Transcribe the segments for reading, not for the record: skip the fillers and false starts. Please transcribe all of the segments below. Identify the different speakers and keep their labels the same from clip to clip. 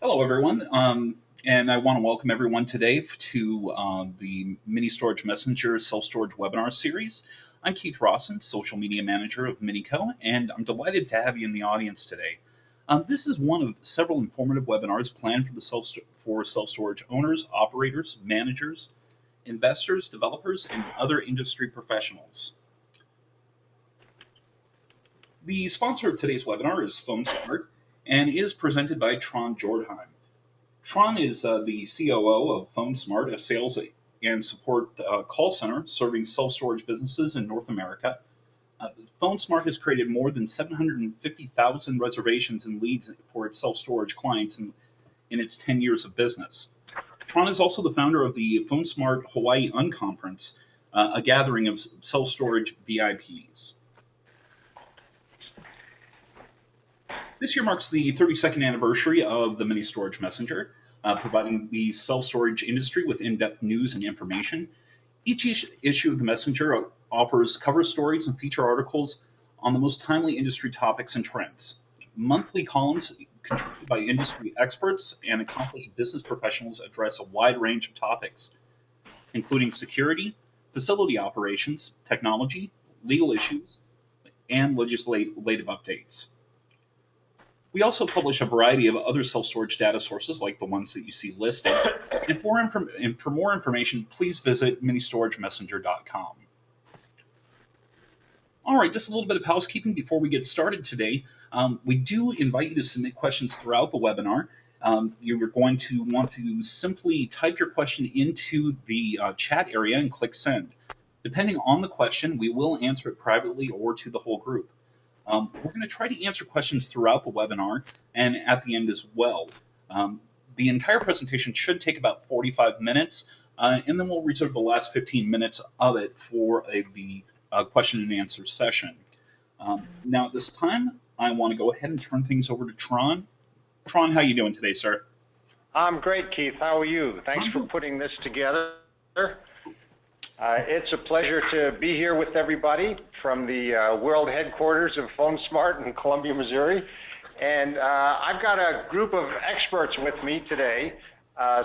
Speaker 1: Hello, everyone, and I want to welcome everyone today to the Mini Storage Messenger Self-Storage Webinar Series. I'm Keith Rawson, Social Media Manager of Minico, and I'm delighted to have you in the audience today. This is one of several informative webinars planned for self-storage owners, operators, managers, investors, developers, and other industry professionals. The sponsor of today's webinar is PhoneSmart and is presented by Tron Jordheim. Tron is the COO of PhoneSmart, a sales and support call center serving self-storage businesses in North America. PhoneSmart has created more than 750,000 reservations and leads for its self-storage clients in its 10 years of business. Tron is also the founder of the PhoneSmart Hawaii Unconference, a gathering of self-storage VIPs. This year marks the 32nd anniversary of the Mini Storage Messenger, providing the self-storage industry with in-depth news and information. Each issue of the Messenger offers cover stories and feature articles on the most timely industry topics and trends. Monthly columns contributed by industry experts and accomplished business professionals address a wide range of topics, including security, facility operations, technology, legal issues, and legislative updates. We also publish a variety of other self-storage data sources like the ones that you see listed. And for more information, please visit ministoragemessenger.com. All right, just a little bit of housekeeping before we get started today. We do invite you to submit questions throughout the webinar. You're going to want to simply type your question into the chat area and click send. Depending on the question, we will answer it privately or to the whole group. We're going to try to answer questions throughout the webinar and at the end as well. The entire presentation should take about 45 minutes, and then we'll reserve the last 15 minutes of it for the question and answer session. Now at this time, I want to go ahead and turn things over to Tron. Tron, how are you doing today, sir?
Speaker 2: I'm great, Keith. How are you? Thanks for putting this together. It's a pleasure to be here with everybody from the world headquarters of PhoneSmart in Columbia, Missouri. And I've got a group of experts with me today,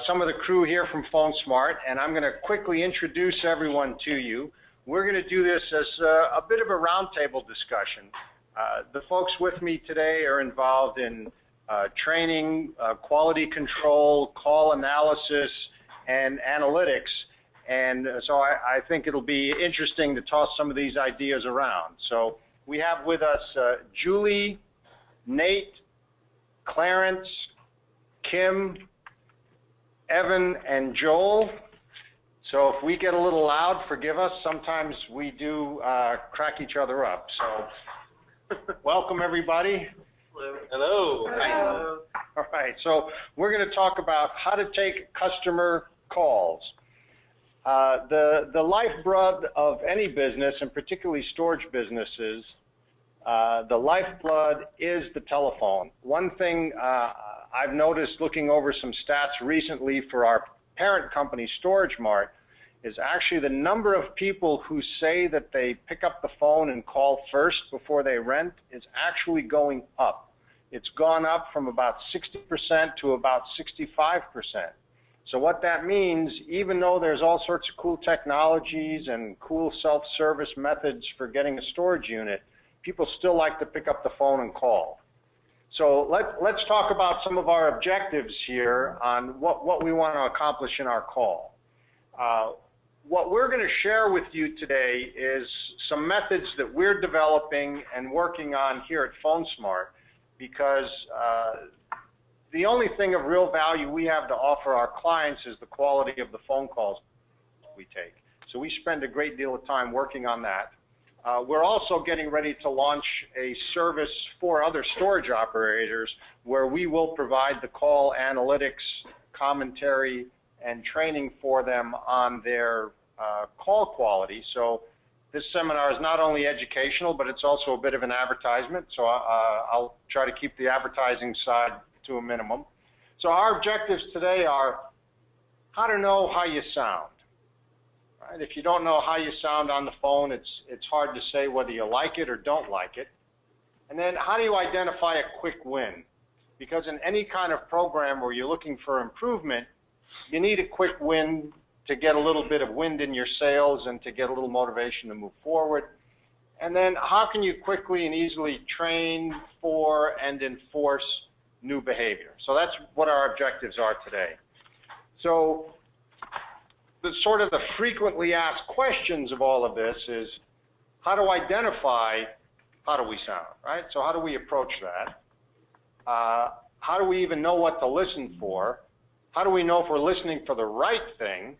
Speaker 2: some of the crew here from PhoneSmart, and I'm going to quickly introduce everyone to you. We're going to do this as a bit of a roundtable discussion. The folks with me today are involved in training, quality control, call analysis, and analytics. And so I think it'll be interesting to toss some of these ideas around. So we have with us Julie, Nate, Clarence, Kim, Evan, and Joel. So if we get a little loud, forgive us. Sometimes we do crack each other up. So welcome, everybody.
Speaker 3: Hello.
Speaker 2: Hello. All right. So we're going to talk about how to take customer calls. The lifeblood of any business, and particularly storage businesses, the lifeblood is the telephone. One thing I've noticed looking over some stats recently for our parent company, StorageMart, is actually the number of people who say that they pick up the phone and call first before they rent is actually going up. It's gone up from about 60% to about 65%. So what that means, even though there's all sorts of cool technologies and cool self-service methods for getting a storage unit, people still like to pick up the phone and call. So let's talk about some of our objectives here on what we want to accomplish in our call. What we're going to share with you today is some methods that we're developing and working on here at PhoneSmart, because the only thing of real value we have to offer our clients is the quality of the phone calls we take. So we spend a great deal of time working on that. We're also getting ready to launch a service for other storage operators where we will provide the call analytics, commentary, and training for them on their call quality. So this seminar is not only educational, but it's also a bit of an advertisement. So I'll try to keep the advertising side to a minimum. So our objectives today are how to know how you sound. Right? If you don't know how you sound on the phone, it's hard to say whether you like it or don't like it. And then how do you identify a quick win? because in any kind of program where you're looking for improvement, you need a quick win to get a little bit of wind in your sails and to get a little motivation to move forward. And then how can you quickly and easily train for and enforce new behavior? So that's what our objectives are today. So the sort of the frequently asked questions of all of this is, how to identify how do we sound, right? So how do we approach that? How do we even know what to listen for? How do we know if we're listening for the right thing?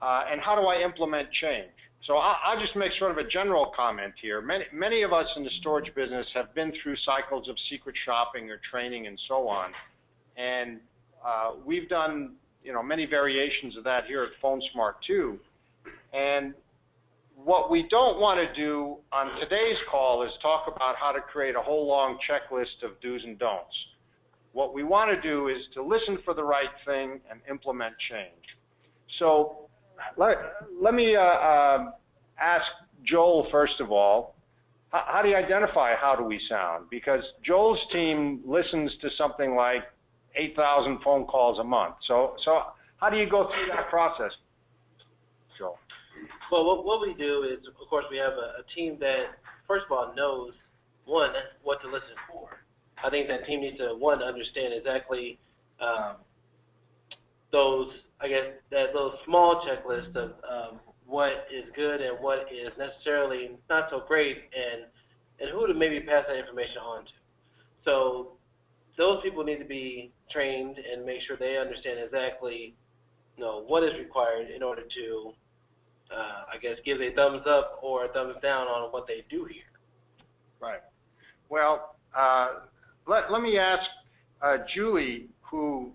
Speaker 2: And how do I implement change? So I'll just make sort of a general comment here. Many of us in the storage business have been through cycles of secret shopping or training and so on. And we've done many variations of that here at PhoneSmart too. And what we don't want to do on today's call is talk about how to create a whole long checklist of do's and don'ts. What we want to do is to listen for the right thing and implement change. So let me ask Joel first of all, how do you identify how do we sound? Because Joel's team listens to something like 8,000 phone calls a month. So how do you go through that process, Joel?
Speaker 3: Well, what we do is, of course, we have a team that, first of all, knows, one, what to listen for. I think that team needs to, one, understand exactly those small checklists of what is good and what is necessarily not so great, and who to maybe pass that information on to. So those people need to be trained and make sure they understand exactly, what is required in order to, give a thumbs up or a thumbs down on what they do here.
Speaker 2: Right. Well, let me ask Julie, who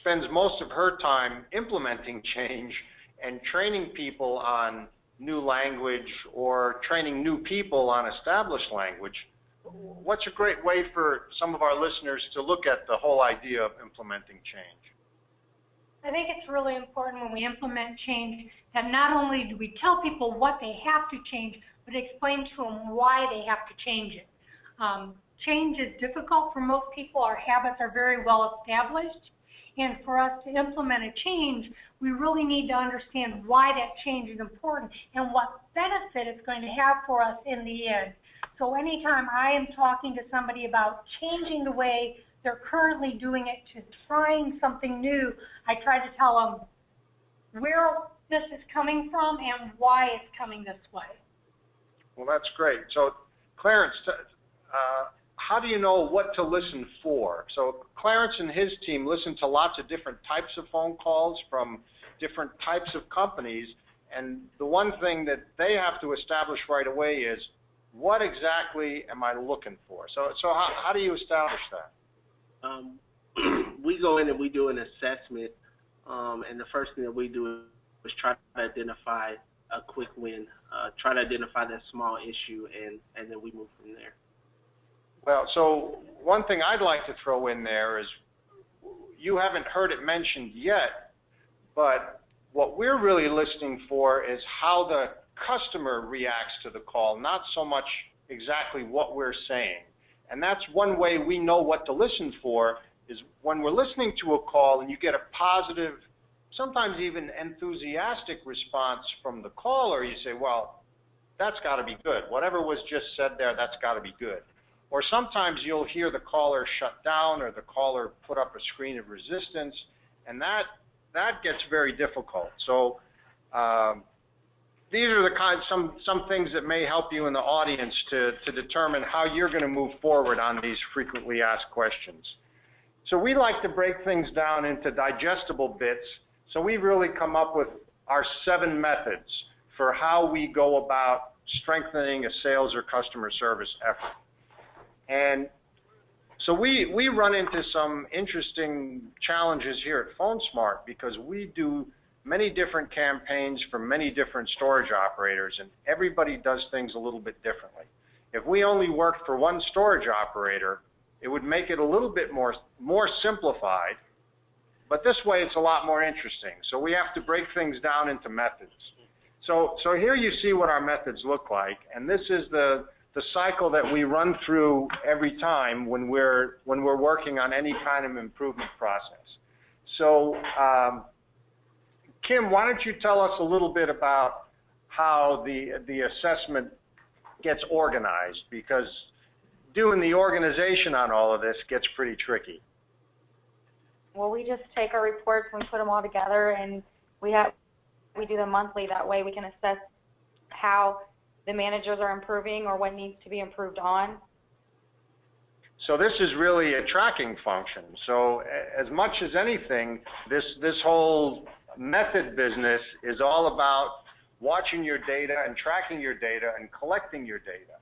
Speaker 2: spends most of her time implementing change and training people on new language or training new people on established language. What's a great way for some of our listeners to look at the whole idea of implementing change?
Speaker 4: I think it's really important when we implement change that not only do we tell people what they have to change, but explain to them why they have to change it. Change is difficult for most people. Our habits are very well established. And for us to implement a change, we really need to understand why that change is important and what benefit it's going to have for us in the end. So anytime I am talking to somebody about changing the way they're currently doing it to trying something new, I try to tell them where this is coming from and why it's coming this way.
Speaker 2: Well, that's great. So, Clarence, how do you know what to listen for? So Clarence and his team listen to lots of different types of phone calls from different types of companies, and the one thing that they have to establish right away is, what exactly am I looking for? So how do you establish that?
Speaker 3: We go in and we do an assessment, and the first thing that we do is try to identify a quick win, try to identify that small issue, and then we move from there.
Speaker 2: Well, so one thing I'd like to throw in there is, you haven't heard it mentioned yet, but what we're really listening for is how the customer reacts to the call, not so much exactly what we're saying. And that's one way we know what to listen for, is when we're listening to a call and you get a positive, sometimes even enthusiastic response from the caller, you say, well, that's got to be good. Whatever was just said there, that's got to be good. Or sometimes you'll hear the caller shut down or the caller put up a screen of resistance, and that gets very difficult. So these are the some things that may help you in the audience to determine how you're going to move forward on these frequently asked questions. So we like to break things down into digestible bits. So we've really come up with our 7 methods for how we go about strengthening a sales or customer service effort. And so we run into some interesting challenges here at PhoneSmart because we do many different campaigns for many different storage operators, and everybody does things a little bit differently. If we only worked for one storage operator, it would make it a little bit more simplified, but this way it's a lot more interesting. So we have to break things down into methods. So here you see what our methods look like, and this is the the cycle that we run through every time when we're working on any kind of improvement process. So, Kim, why don't you tell us a little bit about how the assessment gets organized, because doing the organization on all of this gets pretty tricky.
Speaker 5: Well, we just take our reports and put them all together, and we do them monthly. That way we can assess how the managers are improving or what needs to be improved on.
Speaker 2: So this is really a tracking function. So as much as anything, this whole method business is all about watching your data and tracking your data and collecting your data.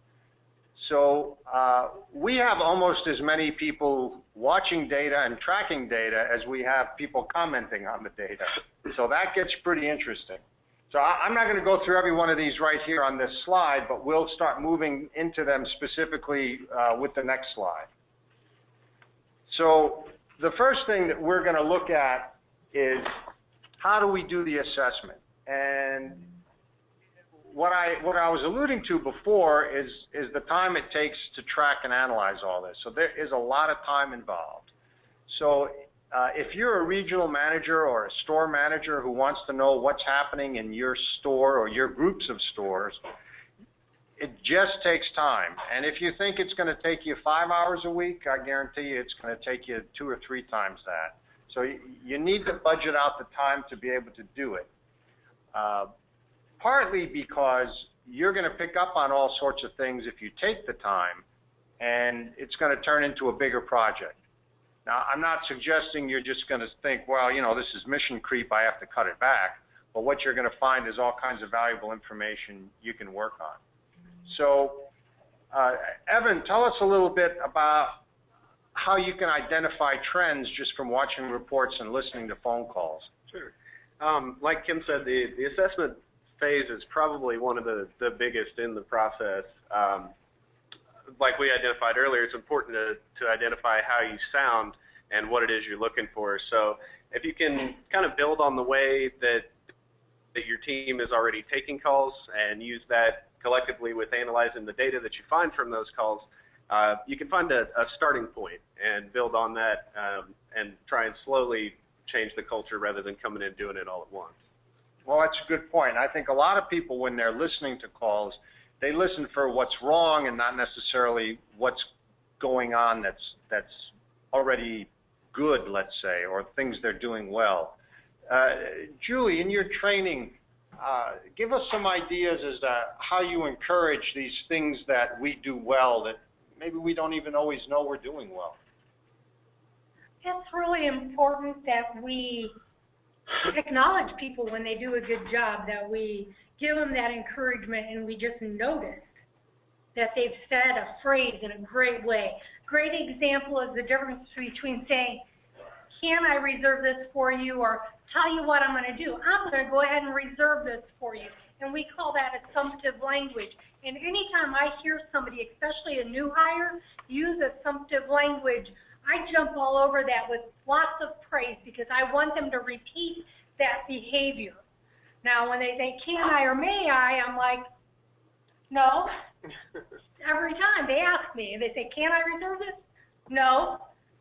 Speaker 2: So we have almost as many people watching data and tracking data as we have people commenting on the data. So that gets pretty interesting. So I'm not going to go through every one of these right here on this slide, but we'll start moving into them specifically with the next slide. So the first thing that we're going to look at is how do we do the assessment? And what I was alluding to before is the time it takes to track and analyze all this. So there is a lot of time involved. So if you're a regional manager or a store manager who wants to know what's happening in your store or your groups of stores, it just takes time. And if you think it's going to take you 5 hours a week, I guarantee you it's going to take you 2 or 3 times that. So you need to budget out the time to be able to do it. Partly because you're going to pick up on all sorts of things if you take the time, and it's going to turn into a bigger project. Now, I'm not suggesting you're just going to think, well, you know, this is mission creep, I have to cut it back. But what you're going to find is all kinds of valuable information you can work on. So, Evan, tell us a little bit about how you can identify trends just from watching reports and listening to phone calls.
Speaker 6: Sure. Like Kim said, the assessment phase is probably one of the biggest in the process. Like we identified earlier, it's important to identify how you sound and what it is you're looking for. So if you can kind of build on the way that your team is already taking calls and use that collectively with analyzing the data that you find from those calls, you can find a starting point and build on that and try and slowly change the culture rather than coming in and doing it all at once.
Speaker 2: Well, that's a good point. I think a lot of people, when they're listening to calls, they listen for what's wrong and not necessarily what's going on that's already good, let's say, or things they're doing well. Julie, in your training, give us some ideas as to how you encourage these things that we do well that maybe we don't even always know we're doing well.
Speaker 4: It's really important that we acknowledge people when they do a good job, that we give them that encouragement and we just notice that they've said a phrase in a great way. Great example is the difference between saying, can I reserve this for you, or tell you what I'm going to do. I'm going to go ahead and reserve this for you. And we call that assumptive language. And anytime I hear somebody, especially a new hire, use assumptive language, I jump all over that with lots of praise because I want them to repeat that behavior. Now, when they say, can I or may I, I'm like, no. Every time they ask me, they say, can I reserve this? No.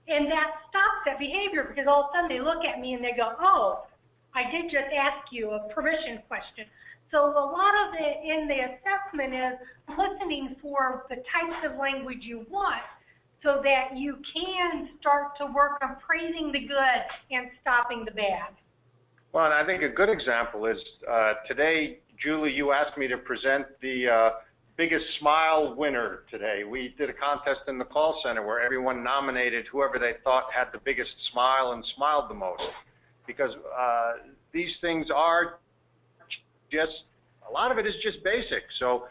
Speaker 4: And that stops that behavior because all of a sudden they look at me and they go, oh, I did just ask you a permission question. So a lot of it in the assessment is listening for the types of language you want, so that you can start to work on praising the good and stopping the bad.
Speaker 2: Well, and I think a good example is today, Julie, you asked me to present the biggest smile winner today. We did a contest in the call center where everyone nominated whoever they thought had the biggest smile and smiled the most. Because these things are just, a lot of it is just basic. So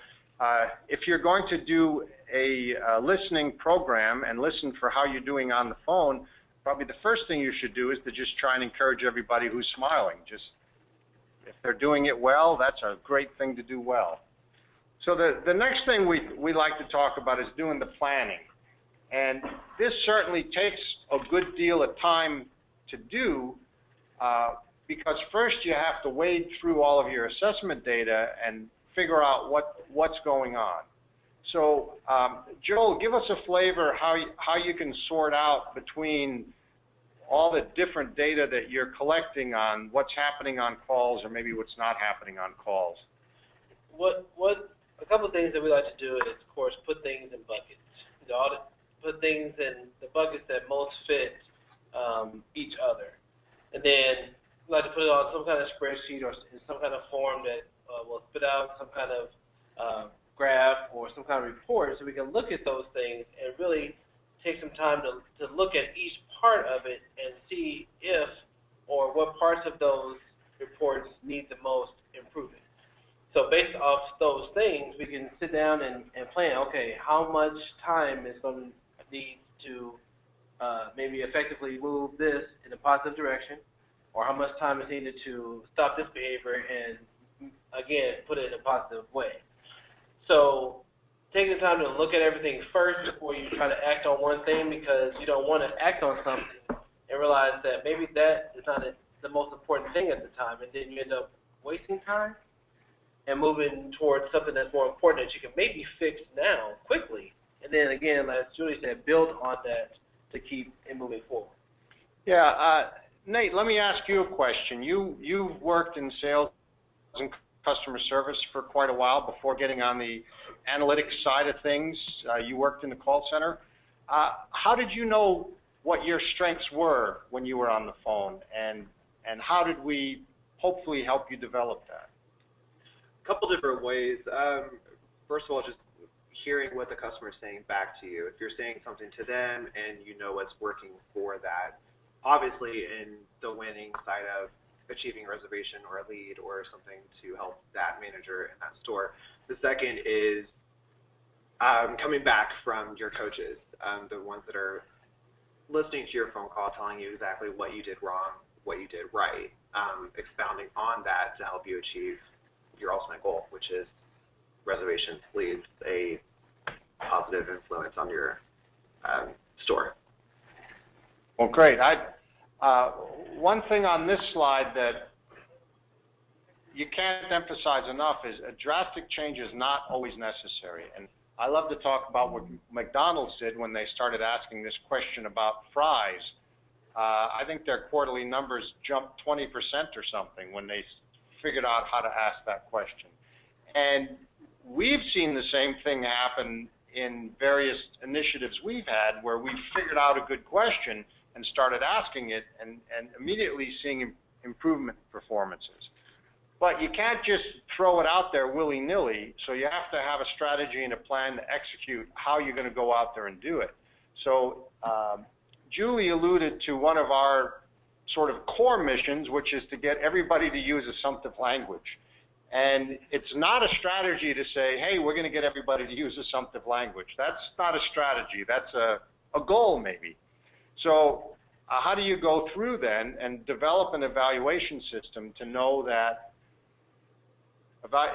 Speaker 2: if you're going to do a listening program and listen for how you're doing on the phone, probably the first thing you should do is to just try and encourage everybody who's smiling. Just if they're doing it well, that's a great thing to do well. So the next thing we like to talk about is doing the planning. And this certainly takes a good deal of time to do because first you have to wade through all of your assessment data and figure out what's going on. So, Joel, give us a flavor how you can sort out between all the different data that you're collecting on what's happening on calls or maybe what's not happening on calls.
Speaker 3: A couple of things that we like to do is, of course, put things in buckets. Put things in the buckets that most fit each other. And then we like to put it on some kind of spreadsheet or in some kind of form that will spit out some kind of graph or some kind of report so we can look at those things and really take some time to look at each part of it and see if or what parts of those reports need the most improvement. So based off those things, we can sit down and plan, okay, how much time is going to need to maybe effectively move this in a positive direction, or how much time is needed to stop this behavior and, again, put it in a positive way. So taking the time to look at everything first before you try to act on one thing, because you don't want to act on something and realize that maybe that is not the most important thing at the time, and then you end up wasting time and moving towards something that's more important that you can maybe fix now quickly. And then again, as Julie said, build on that to keep it moving forward.
Speaker 2: Yeah, Nate, let me ask you a question. You've worked in sales and customer service for quite a while before getting on the analytics side of things. You worked in the call center. How did you know what your strengths were when you were on the phone, and how did we hopefully help you develop that?
Speaker 7: A couple different ways. First of all, just hearing what the customer is saying back to you. If you're saying something to them and you know what's working for that, obviously in the winning side of achieving a reservation or a lead or something to help that manager in that store. The second is coming back from your coaches, the ones that are listening to your phone call, telling you exactly what you did wrong, what you did right, expounding on that to help you achieve your ultimate goal, which is reservations, leads, a positive influence on your store.
Speaker 2: Well, great. One thing on this slide that you can't emphasize enough is a drastic change is not always necessary. And I love to talk about what McDonald's did when they started asking this question about fries. I think their quarterly numbers jumped 20% or something when they figured out how to ask that question. And we've seen the same thing happen in various initiatives we've had where we've figured out a good question and started asking it and immediately seeing improvement performances. But you can't just throw it out there willy-nilly, so you have to have a strategy and a plan to execute how you're going to go out there and do it. So Julie alluded to one of our sort of core missions, which is to get everybody to use assumptive language. And it's not a strategy to say, hey, we're going to get everybody to use assumptive language. That's not a strategy. That's a goal maybe. So how do you go through then and develop an evaluation system to know that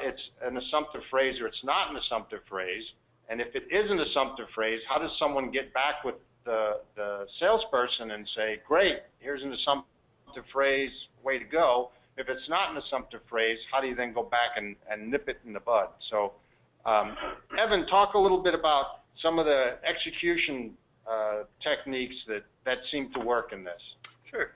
Speaker 2: it's an assumptive phrase or it's not an assumptive phrase? And if it is an assumptive phrase, how does someone get back with the salesperson and say, great, here's an assumptive phrase, way to go. If it's not an assumptive phrase, how do you then go back and nip it in the bud? So Evan, talk a little bit about some of the execution techniques that seem to work in this.
Speaker 6: Sure.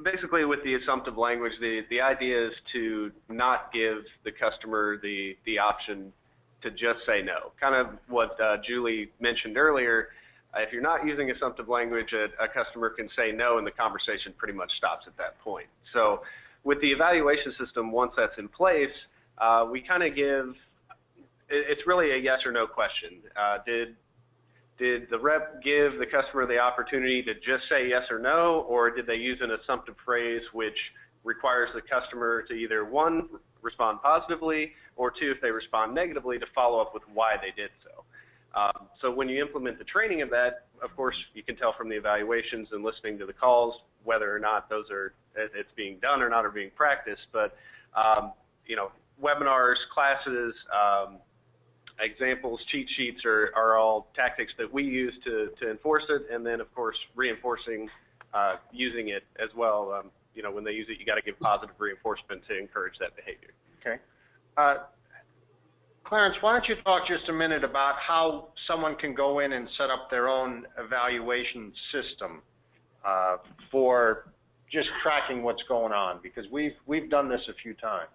Speaker 6: Basically, with the assumptive language, the idea is to not give the customer the option to just say no. Kind of what Julie mentioned earlier. If you're not using assumptive language, a customer can say no, and the conversation pretty much stops at that point. So with the evaluation system, once that's in place, we kind of give – it's really a yes or no question. Did the rep give the customer the opportunity to just say yes or no, or did they use an assumptive phrase which requires the customer to either, one, respond positively, or two, if they respond negatively, to follow up with why they did so? So when you implement the training of that, of course, you can tell from the evaluations and listening to the calls whether or not it's being done or not or being practiced. But, webinars, classes, examples, cheat sheets are all tactics that we use to enforce it. And then, of course, reinforcing using it as well. When they use it, you got to give positive reinforcement to encourage that behavior.
Speaker 2: Okay. Clarence, why don't you talk just a minute about how someone can go in and set up their own evaluation system for just tracking what's going on, because we've done this a few times.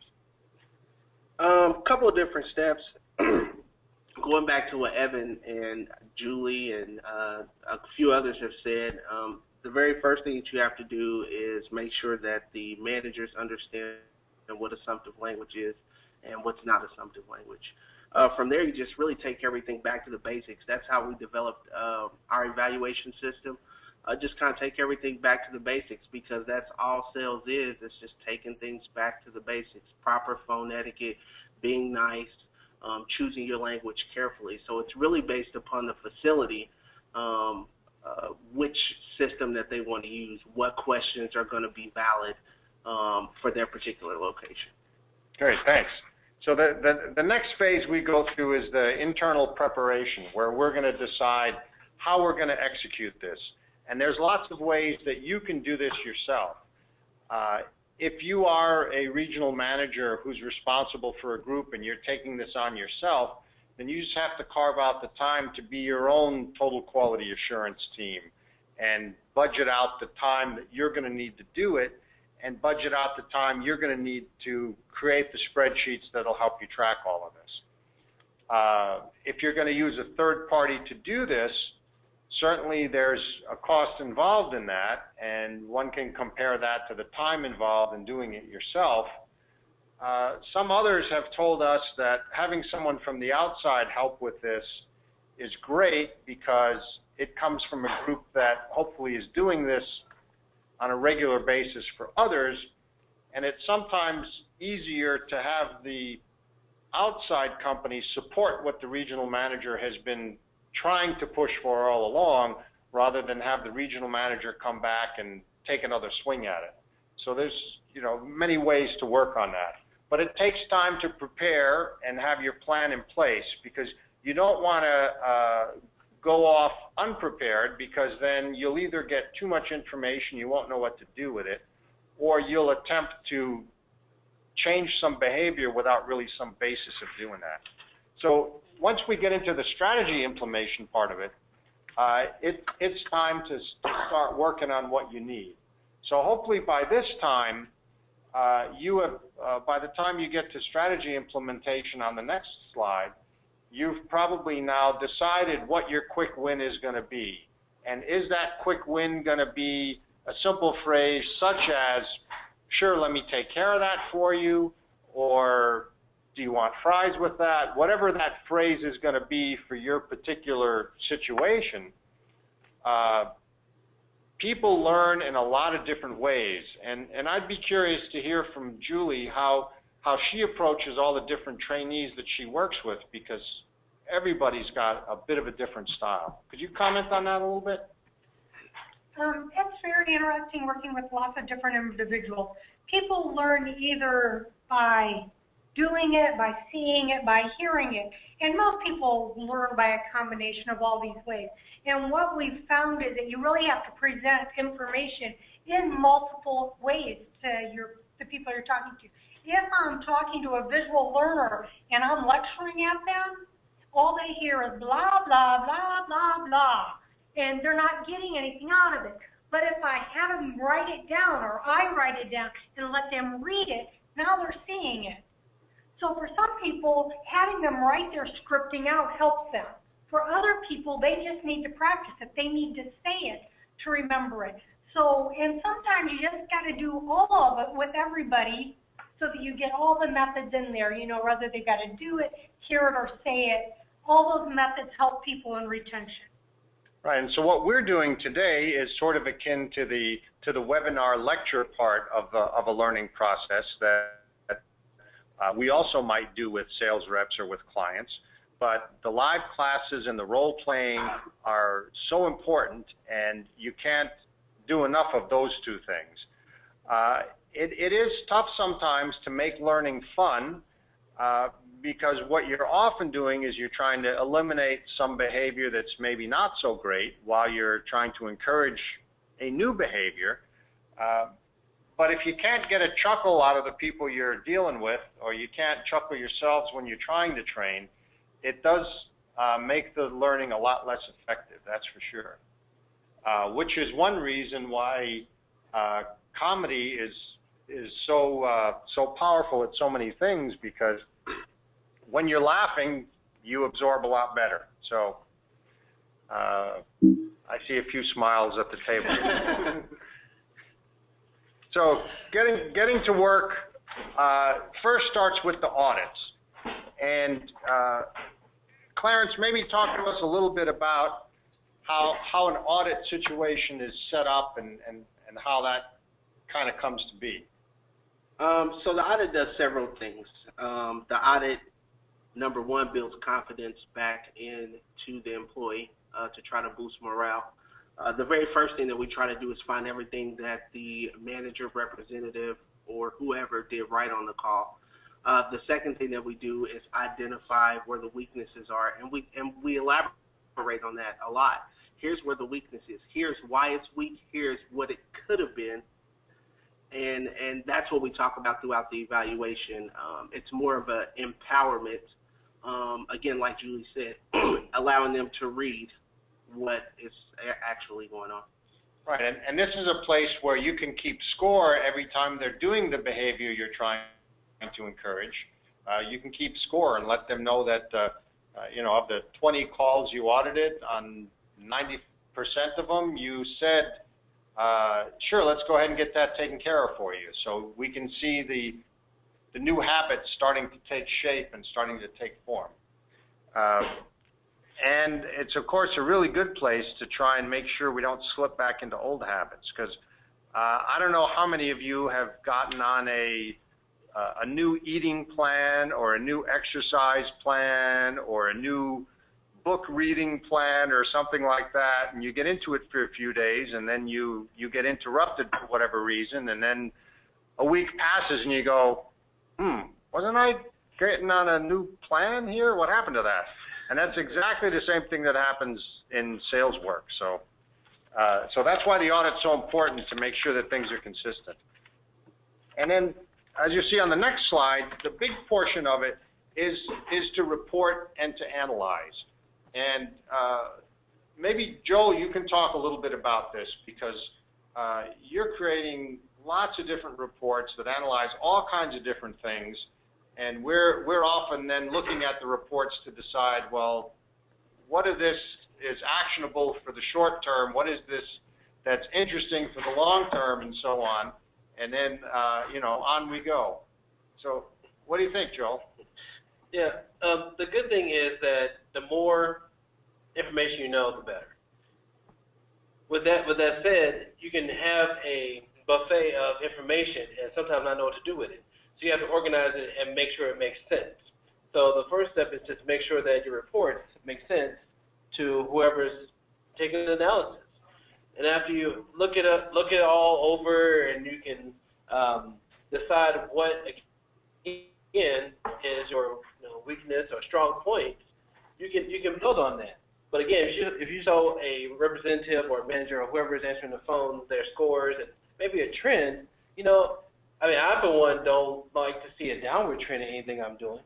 Speaker 3: Couple of different steps. Going back to what Evan and Julie and a few others have said, the very first thing that you have to do is make sure that the managers understand what assumptive language is and what's not assumptive language. From there, you just really take everything back to the basics. That's how we developed our evaluation system. Just kind of take everything back to the basics, because that's all sales is. It's just taking things back to the basics. Proper phone etiquette, being nice, choosing your language carefully. So it's really based upon the facility, which system that they want to use, what questions are going to be valid for their particular location.
Speaker 2: Great, thanks. So the next phase we go through is the internal preparation, where we're going to decide how we're going to execute this. And there's lots of ways that you can do this yourself. If you are a regional manager who's responsible for a group and you're taking this on yourself, then you just have to carve out the time to be your own total quality assurance team and budget out the time that you're going to need to do it, and budget out the time you're going to need to create the spreadsheets that'll help you track all of this. If you're going to use a third party to do this, certainly there's a cost involved in that, and one can compare that to the time involved in doing it yourself. Some others have told us that having someone from the outside help with this is great, because it comes from a group that hopefully is doing this on a regular basis for others, and it's sometimes easier to have the outside company support what the regional manager has been trying to push for all along, rather than have the regional manager come back and take another swing at it. So there's, many ways to work on that. But it takes time to prepare and have your plan in place, because you don't want to go off unprepared, because then you'll either get too much information, you won't know what to do with it, or you'll attempt to change some behavior without really some basis of doing that. So once we get into the strategy implementation part of it, it's time to start working on what you need. So hopefully by this time, by the time you get to strategy implementation on the next slide, you've probably now decided what your quick win is going to be. And is that quick win going to be a simple phrase such as, sure, let me take care of that for you, or do you want fries with that? Whatever that phrase is going to be for your particular situation, people learn in a lot of different ways. And I'd be curious to hear from Julie how she approaches all the different trainees that she works with, because everybody's got a bit of a different style. Could you comment on that a little bit?
Speaker 4: It's very interesting working with lots of different individuals. People learn either by doing it, by seeing it, by hearing it. And most people learn by a combination of all these ways. And what we've found is that you really have to present information in multiple ways to the people you're talking to. If I'm talking to a visual learner and I'm lecturing at them, all they hear is blah, blah, blah, blah, blah. And they're not getting anything out of it. But if I have them write it down, or I write it down and let them read it, now they're seeing it. So for some people, having them write their scripting out helps them. For other people, they just need to practice it. They need to say it to remember it. So, and sometimes you just got to do all of it with everybody so that you get all the methods in there, whether they got to do it, hear it, or say it. All those methods help people in retention.
Speaker 2: Right, and so what we're doing today is sort of akin to the webinar lecture part of a learning process that we also might do with sales reps or with clients. But the live classes and the role playing are so important, and you can't do enough of those two things. It is tough sometimes to make learning fun, because what you're often doing is you're trying to eliminate some behavior that's maybe not so great while you're trying to encourage a new behavior. But if you can't get a chuckle out of the people you're dealing with, or you can't chuckle yourselves when you're trying to train, it does make the learning a lot less effective, that's for sure. Which is one reason why comedy is so powerful at so many things, because when you're laughing, you absorb a lot better. So I see a few smiles at the table. So getting to work first starts with the audits. And Clarence, maybe talk to us a little bit about how an audit situation is set up and how that kind of comes to be.
Speaker 3: So the audit does several things. The audit, number one, builds confidence back into the employee to try to boost morale. The very first thing that we try to do is find everything that the manager, representative, or whoever did right on the call. The second thing that we do is identify where the weaknesses are, and we elaborate on that a lot. Here's where the weakness is. Here's why it's weak. Here's what it could have been. And that's what we talk about throughout the evaluation. It's more of an empowerment, again, like Julie said, allowing them to read what is actually going on.
Speaker 2: Right, and this is a place where you can keep score every time they're doing the behavior you're trying to encourage. You can keep score and let them know that, of the 20 calls you audited, on 90% of them you said, sure, let's go ahead and get that taken care of for you. So we can see the new habits starting to take shape and starting to take form. And it's, of course, a really good place to try and make sure we don't slip back into old habits, because I don't know how many of you have gotten on a new eating plan or a new exercise plan or a new book reading plan or something like that, and you get into it for a few days, and then you get interrupted for whatever reason, and then a week passes and you go, wasn't I getting on a new plan here? What happened to that? And that's exactly the same thing that happens in sales work. So that's why the audit's so important, to make sure that things are consistent. And then, as you see on the next slide, the big portion of it is to report and to analyze. And maybe, Joel, you can talk a little bit about this, because you're creating lots of different reports that analyze all kinds of different things. And we're often then looking at the reports to decide, well, what of this is actionable for the short term? What is this that's interesting for the long term, and so on? And then, on we go. So what do you think, Joel?
Speaker 3: Yeah, the good thing is that the more information you know, the better. With that said, you can have a buffet of information and sometimes not know what to do with it. So you have to organize it and make sure it makes sense. So the first step is just to make sure that your reports make sense to whoever's taking the analysis. And after you look it all over, and you can decide what again is your weakness or strong point, you can build on that. But again, if you show a representative or a manager or whoever is answering the phone their scores and maybe a trend, I, for one, don't like to see a downward trend in anything I'm doing.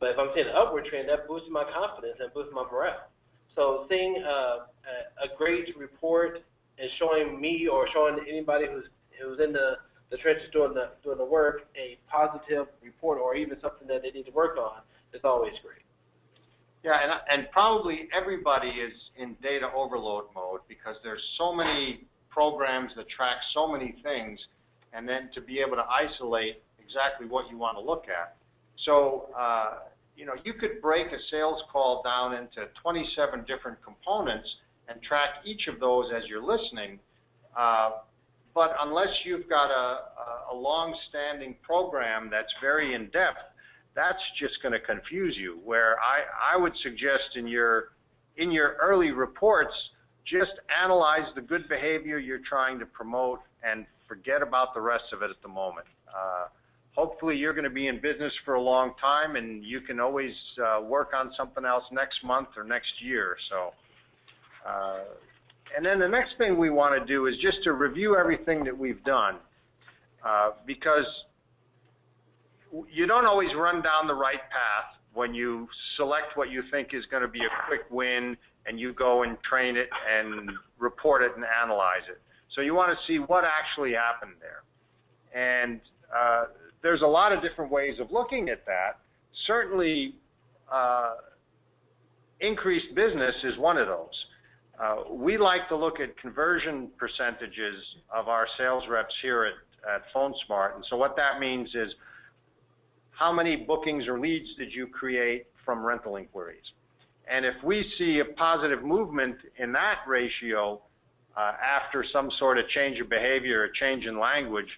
Speaker 3: But if I'm seeing an upward trend, that boosts my confidence and boosts my morale. So seeing a great report and showing me or showing anybody who's in the trenches doing the work a positive report, or even something that they need to work on, is always great.
Speaker 2: Yeah, and probably everybody is in data overload mode, because there's so many programs that track so many things, and then to be able to isolate exactly what you want to look at. So, you could break a sales call down into 27 different components and track each of those as you're listening. But unless you've got a long-standing program that's very in-depth, that's just going to confuse you. Where I would suggest in your early reports, just analyze the good behavior you're trying to promote and forget about the rest of it at the moment. Hopefully you're going to be in business for a long time, and you can always work on something else next month or next year. So, and then the next thing we want to do is just to review everything that we've done. because you don't always run down the right path when you select what you think is going to be a quick win and you go and train it and report it and analyze it. So you want to see what actually happened there. And there's a lot of different ways of looking at that. Certainly, increased business is one of those. We like to look at conversion percentages of our sales reps here at PhoneSmart. And so what that means is, how many bookings or leads did you create from rental inquiries? And if we see a positive movement in that ratio after some sort of change of behavior or change in language,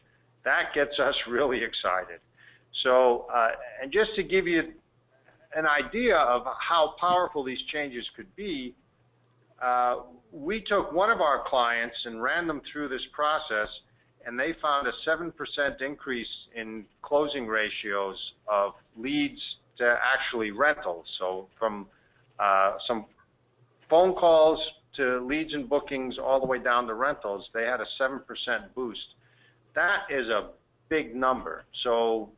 Speaker 2: that gets us really excited. So, and just to give you an idea of how powerful these changes could be, we took one of our clients and ran them through this process, and they found a 7% increase in closing ratios of leads to actually rentals. So from some phone calls to leads and bookings all the way down to rentals, they had a 7% boost. That is a big number. So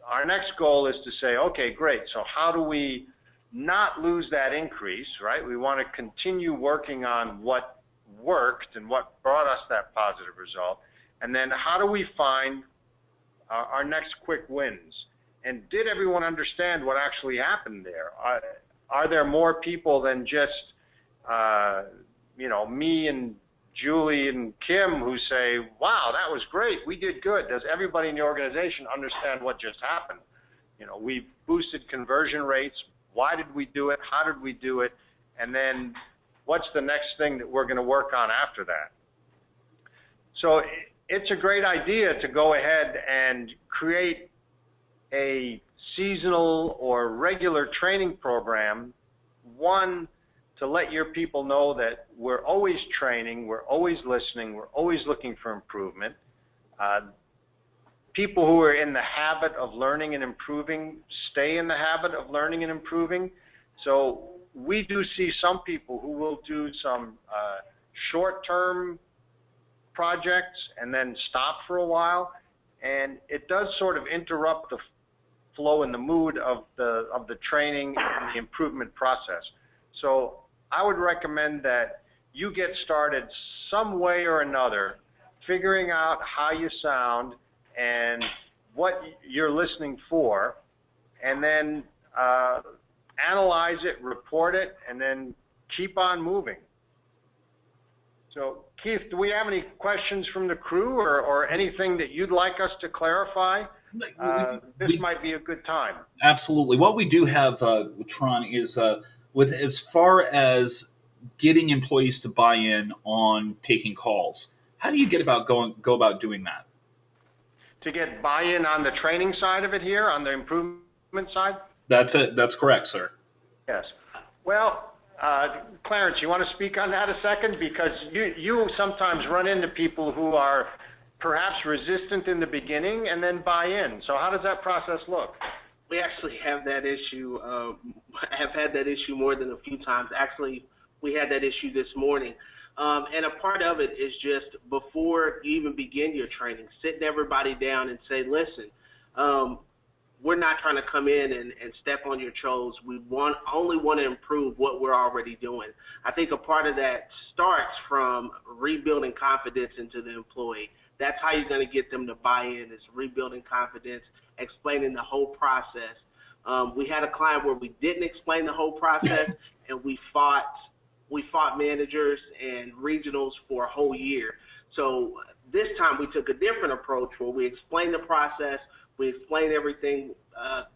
Speaker 2: our next goal is to say, okay, great, so how do we not lose that increase, right? We want to continue working on what worked and what brought us that positive result. And then how do we find our next quick wins? And did everyone understand what actually happened there? Are there more people than just, me and Julie and Kim who say, wow, that was great, we did good? Does everybody in the organization understand what just happened? We've boosted conversion rates. Why did we do it? How did we do it? And then what's the next thing that we're going to work on after that? So it's a great idea to go ahead and create a seasonal or regular training program, one, to let your people know that we're always training, we're always listening, we're always looking for improvement. People who are in the habit of learning and improving stay in the habit of learning and improving. So we do see some people who will do some short-term projects and then stop for a while, and it does sort of interrupt the flow and the mood of the training and the improvement process. So I would recommend that you get started some way or another figuring out how you sound and what you're listening for, and then analyze it, report it, and then keep on moving. So, Keith, do we have any questions from the crew or anything that you'd like us to clarify? This might be a good time.
Speaker 1: Absolutely. What we do have, Tron, is with as far as getting employees to buy in on taking calls. How do you go about doing that?
Speaker 2: To get buy-in on the training side of it here, on the improvement side?
Speaker 1: That's it. That's correct, sir.
Speaker 2: Yes. Well, Clarence, you want to speak on that a second? Because you sometimes run into people who are perhaps resistant in the beginning and then buy in. So how does that process look?
Speaker 3: We actually have that issue. Have had that issue more than a few times. Actually, we had that issue this morning. And a part of it is just before you even begin your training, sitting everybody down and say, listen, we're not trying to come in and step on your toes. We only want to improve what we're already doing. I think a part of that starts from rebuilding confidence into the employee. That's how you're going to get them to buy in, is rebuilding confidence, explaining the whole process. We had a client where we didn't explain the whole process, and we fought managers and regionals for a whole year. So this time we took a different approach where we explained the process, we explained everything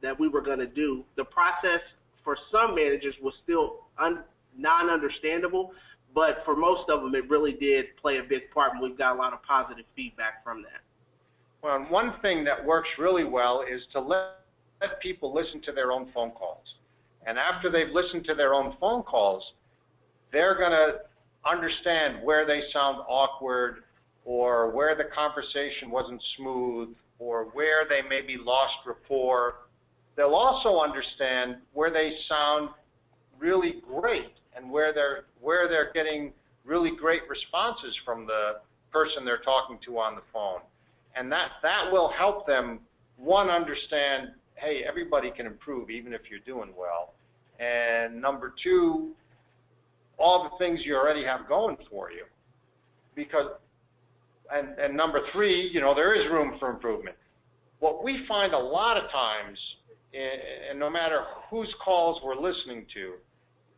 Speaker 3: that we were going to do. The process for some managers was still non-understandable, but for most of them it really did play a big part, and we've got a lot of positive feedback from that.
Speaker 2: Well, one thing that works really well is to let people listen to their own phone calls. And after they've listened to their own phone calls, they're going to understand where they sound awkward or where the conversation wasn't smooth or where they maybe lost rapport. They'll also understand where they sound really great and where they're getting really great responses from the person they're talking to on the phone. And that will help them, one, understand, hey, everybody can improve even if you're doing well. And number two, all the things you already have going for you. Because, and number three, you know, there is room for improvement. What we find a lot of times, and no matter whose calls we're listening to,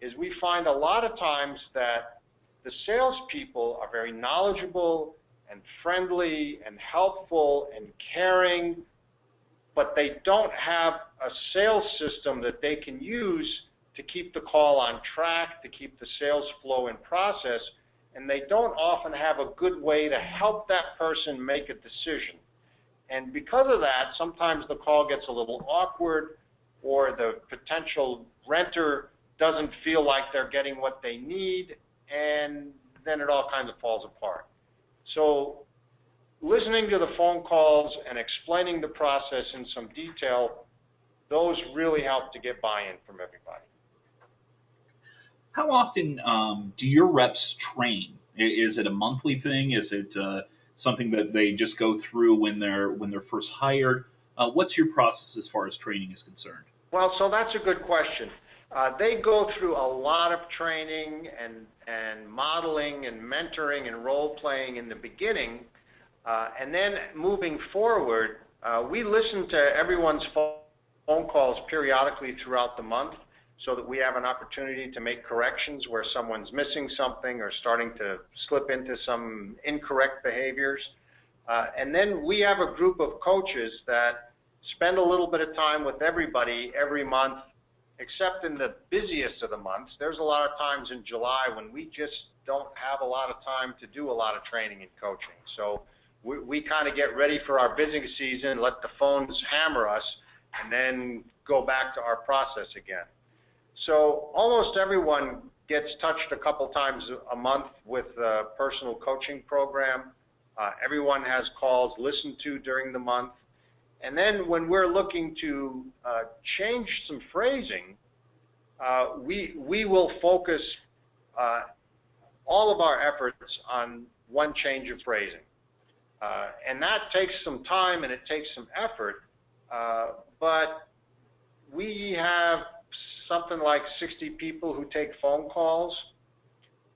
Speaker 2: is we find a lot of times that the salespeople are very knowledgeable and friendly and helpful and caring, but they don't have a sales system that they can use to keep the call on track, to keep the sales flow in process, and they don't often have a good way to help that person make a decision. And because of that, sometimes the call gets a little awkward, or the potential renter doesn't feel like they're getting what they need, and then it all kind of falls apart. So listening to the phone calls and explaining the process in some detail, those really help to get buy-in from everybody.
Speaker 1: How often do your reps train? Is it a monthly thing? Is it something that they just go through when they're first hired? What's your process as far as training is concerned?
Speaker 2: Well, so that's a good question. They go through a lot of training and modeling and mentoring and role-playing in the beginning, and then moving forward, we listen to everyone's phone calls periodically throughout the month so that we have an opportunity to make corrections where someone's missing something or starting to slip into some incorrect behaviors. And then we have a group of coaches that spend a little bit of time with everybody every month, except in the busiest of the months. There's a lot of times in July when we just don't have a lot of time to do a lot of training and coaching. So we kind of get ready for our busy season, let the phones hammer us, and then go back to our process again. So almost everyone gets touched a couple times a month with a personal coaching program. Everyone has calls listened to during the month. And then when we're looking to change some phrasing, we will focus all of our efforts on one change of phrasing. And that takes some time and it takes some effort, but we have something like 60 people who take phone calls,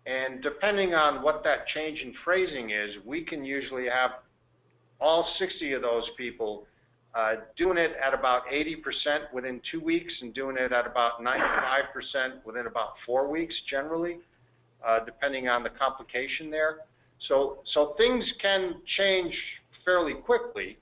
Speaker 2: and depending on what that change in phrasing is, we can usually have all 60 of those people doing it at about 80% within 2 weeks and doing it at about 95% within about 4 weeks generally, depending on the complication there. So things can change fairly quickly,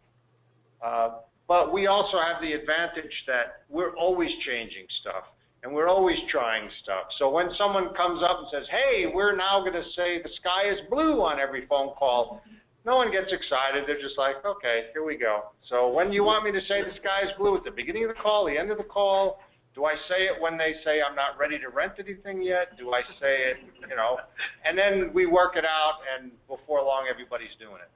Speaker 2: but we also have the advantage that we're always changing stuff and we're always trying stuff. So when someone comes up and says, hey, we're now going to say the sky is blue on every phone call, no one gets excited. They're just like, okay, here we go. So when do you want me to say the sky is blue? At the beginning of the call, the end of the call? Do I say it when they say I'm not ready to rent anything yet? Do I say it, you know? And then we work it out, and before long, everybody's doing it.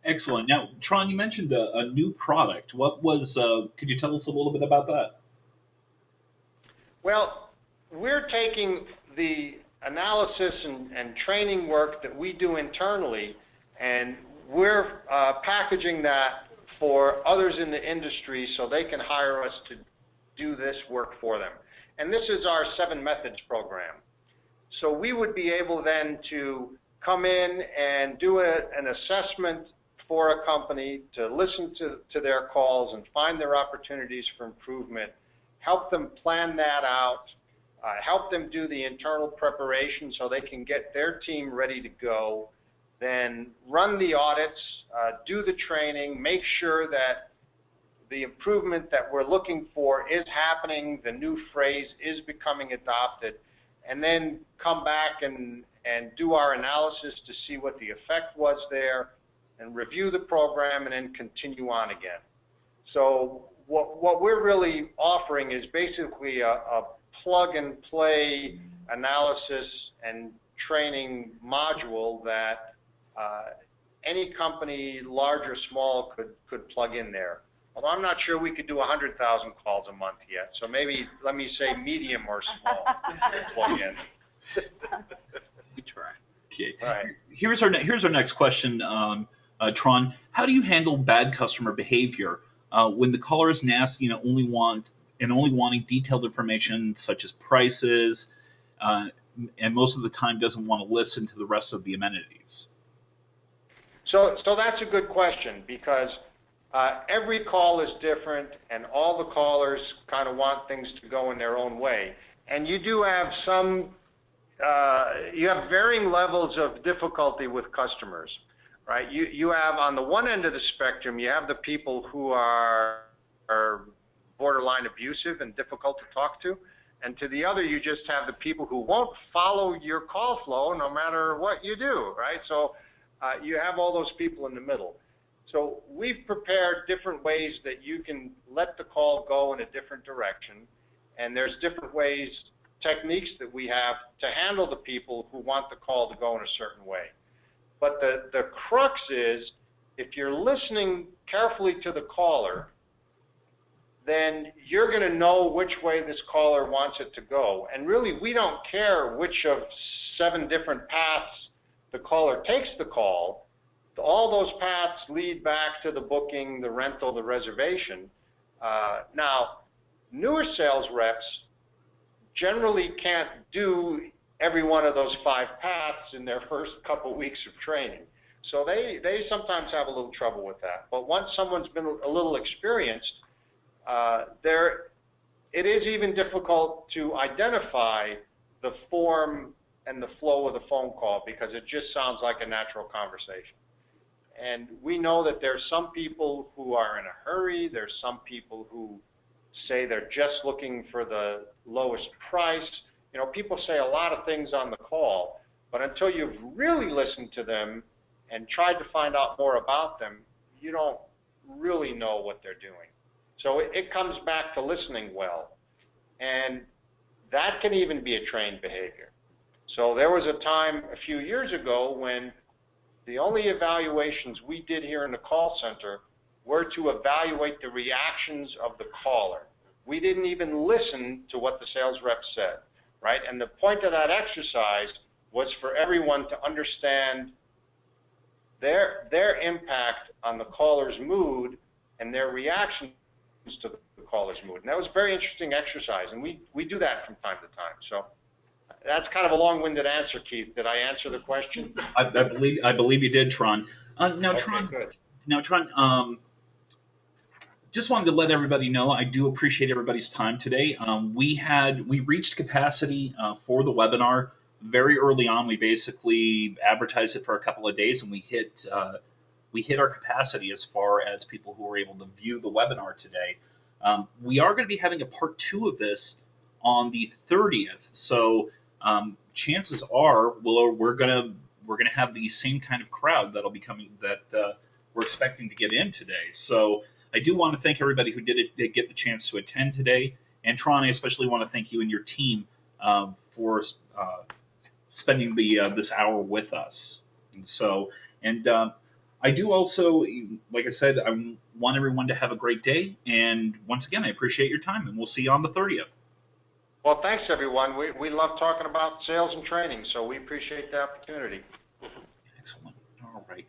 Speaker 1: Excellent. Now, Tron, you mentioned a new product. What was? Could you tell us a little bit about that?
Speaker 2: Well, we're taking the analysis and training work that we do internally, and we're packaging that for others in the industry so they can hire us to do this work for them. And this is our 7 Methods program. So we would be able then to come in and do an assessment for a company, to listen to their calls and find their opportunities for improvement, help them plan that out, help them do the internal preparation so they can get their team ready to go, then run the audits, do the training, make sure that the improvement that we're looking for is happening, the new phrase is becoming adopted, and then come back and do our analysis to see what the effect was there, and review the program, and then continue on again. So what we're really offering is basically a plug-and-play analysis and training module that any company, large or small, could plug in there. Although I'm not sure we could do 100,000 calls a month yet, so maybe let me say medium or small plug in.
Speaker 1: We try. Okay.
Speaker 2: Right.
Speaker 1: Here's our next question. Tron, how do you handle bad customer behavior when the caller is nasty and only wanting detailed information such as prices, uh, and most of the time doesn't want to listen to the rest of the amenities?
Speaker 2: So that's a good question, because every call is different, and all the callers kind of want things to go in their own way. And you do have you have varying levels of difficulty with customers, right? You have, on the one end of the spectrum, you have the people who are borderline abusive and difficult to talk to. And to the other, you just have the people who won't follow your call flow no matter what you do, right? So you have all those people in the middle. So we've prepared different ways that you can let the call go in a different direction. And there's different ways, techniques that we have to handle the people who want the call to go in a certain way. But the crux is, if you're listening carefully to the caller, then you're going to know which way this caller wants it to go. And really, we don't care which of 7 different paths the caller takes the call. All those paths lead back to the booking, the rental, the reservation. Now, newer sales reps generally can't do every one of those 5 paths in their first couple weeks of training. So they sometimes have a little trouble with that. But once someone's been a little experienced, it is even difficult to identify the form and the flow of the phone call, because it just sounds like a natural conversation. And we know that there's some people who are in a hurry. There's some people who say they're just looking for the lowest price. You know, people say a lot of things on the call, but until you've really listened to them and tried to find out more about them, you don't really know what they're doing. So it comes back to listening well, and that can even be a trained behavior. So there was a time a few years ago when the only evaluations we did here in the call center were to evaluate the reactions of the caller. We didn't even listen to what the sales rep said, right? And the point of that exercise was for everyone to understand their impact on the caller's mood and their reactions to the caller's mood. And that was a very interesting exercise, and we do that from time to time. So that's kind of a long-winded answer, Keith. Did I answer the question?
Speaker 1: I believe you did, Tron. Now,
Speaker 2: Okay,
Speaker 1: Tron.
Speaker 2: good.
Speaker 1: Now, Tron. Just wanted to let everybody know I do appreciate everybody's time today. We reached capacity for the webinar very early on. We basically advertised it for a couple of days, and we hit our capacity as far as people who were able to view the webinar today. We are going to be having a part 2 of this on the 30th, so chances are we're gonna have the same kind of crowd that'll be coming that we're expecting to get in today. So I do want to thank everybody who did get the chance to attend today, and Tron, I especially want to thank you and your team for spending this hour with us. And I do also, like I said, I want everyone to have a great day. And once again, I appreciate your time, and we'll see you on the 30th.
Speaker 2: Well, thanks, everyone. We love talking about sales and training, so we appreciate the opportunity.
Speaker 1: Excellent. All right.